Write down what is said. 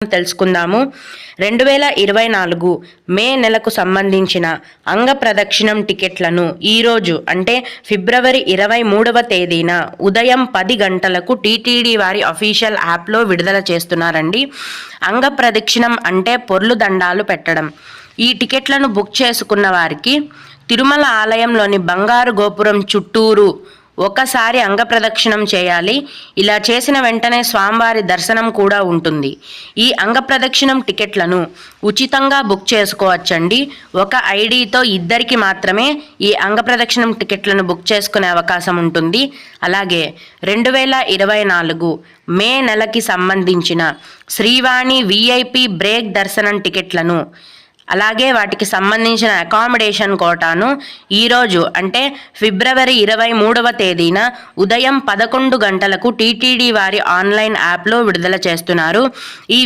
తెలుసుకుందాము. 2024 మే నెలకు సంబంధించిన అంగ ప్రదక్షిణం టికెట్లను ఈరోజు అంటే ఫిబ్రవరి 23వ తేదీన ఉదయం 10 గంటలకు టీటీడీ వారి అఫీషియల్ యాప్లో విడుదల చేస్తున్నారండి. అంగ ప్రదక్షిణం అంటే పొర్లు దండాలు పెట్టడం. ఈ టికెట్లను బుక్ చేసుకున్న వారికి తిరుమల ఆలయంలోని బంగారు గోపురం చుట్టూరు ఒకసారి అంగప్రదక్షిణం చేయాలి. ఇలా చేసిన వెంటనే స్వామివారి దర్శనం కూడా ఉంటుంది. ఈ అంగప్రదక్షిణం టికెట్లను ఉచితంగా బుక్ చేసుకోవచ్చండి. ఒక ఐడితో ఇద్దరికి మాత్రమే ఈ అంగప్రదక్షిణం టికెట్లను బుక్ చేసుకునే అవకాశం ఉంటుంది. అలాగే 2024 మే నెలకి సంబంధించిన శ్రీవాణి విఐపి బ్రేక్ దర్శనం టికెట్లను అలాగే వాటికి సంబంధించిన అకామిడేషన్ కోటాను ఈరోజు అంటే ఫిబ్రవరి 23వ తేదీన ఉదయం 11 గంటలకు టీటీడీ వారి ఆన్లైన్ యాప్లో విడుదల చేస్తున్నారు. ఈ